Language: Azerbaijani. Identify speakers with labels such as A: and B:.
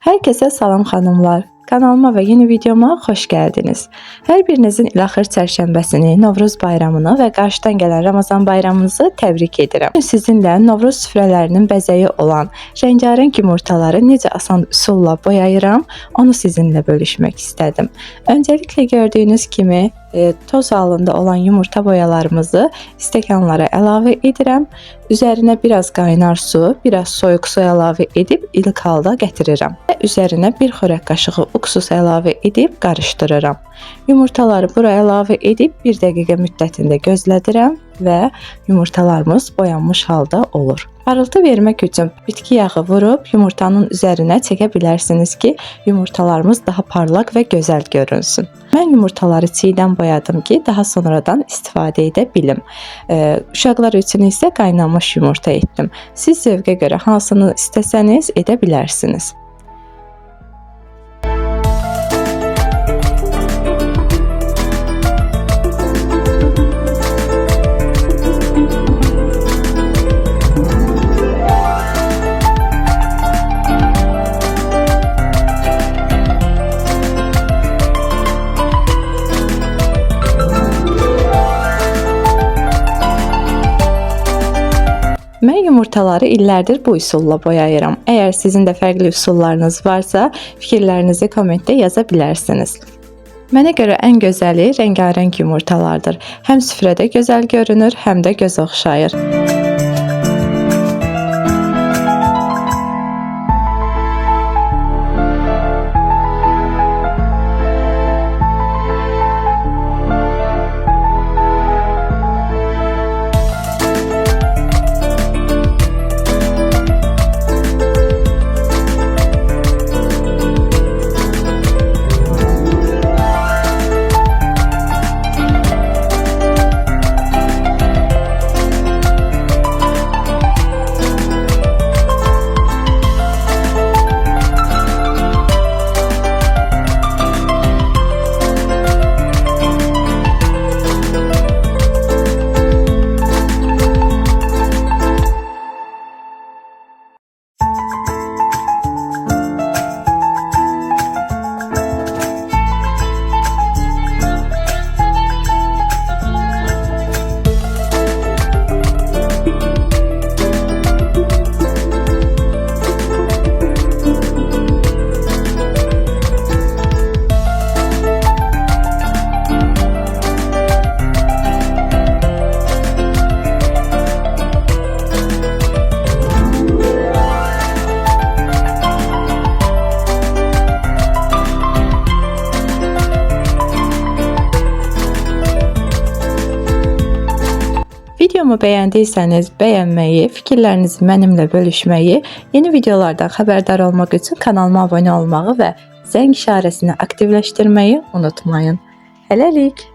A: Herkese salam xanımlar. Kanalıma ve yeni videoma hoş geldiniz. Her birinizin ilaxır çərşənbəsini, Novruz bayramını və qarşıdan gələn Ramazan bayramınızı təbrik edirəm. Bugün sizinlə Novruz süfrələrinin bəzəyi olan rəngarəng yumurtaları necə asan üsulla boyayıram, onu sizinlə bölüşmək istədim. Öncəliklə gördüyünüz kimi toz halında olan yumurta boyalarımızı stəkanlara əlavə edirəm. Üzərinə biraz qaynar su, biraz soyuq su əlavə edib ilk halda gətirirəm. Və üzərinə bir xörək qaşığı uksus əlavə edib qarışdırıram. Yumurtaları bura əlavə edib 1 dəqiqə müddətində gözlədirəm və yumurtalarımız boyanmış halda olur. Parıltı vermək üçün bitki yağı vurub yumurtanın üzərinə çəkə bilərsiniz ki, yumurtalarımız daha parlaq və gözəl görünsün. Mən yumurtaları çiğdən boyadım ki, daha sonradan istifadə edə bilim. Uşaqlar üçün isə qaynanmış yumurta etdim. Siz zövqə görə hansını istəsəniz edə bilərsiniz. Mən yumurtaları illərdir bu üsulla boyayıram. Əgər sizin də fərqli üsullarınız varsa, fikirlərinizi kommentdə yaza bilərsiniz. Mənə görə ən gözəli rəngarəng yumurtalardır. Həm süfrədə gözəl görünür, həm də göz oxşayır. Videomu bəyəndiysəniz bəyənməyi, fikirlərinizi mənimlə bölüşməyi, yeni videolardan xəbərdar olmaq üçün kanalıma abunə olmağı və zəng işarəsini aktivləşdirməyi unutmayın. Hələlik!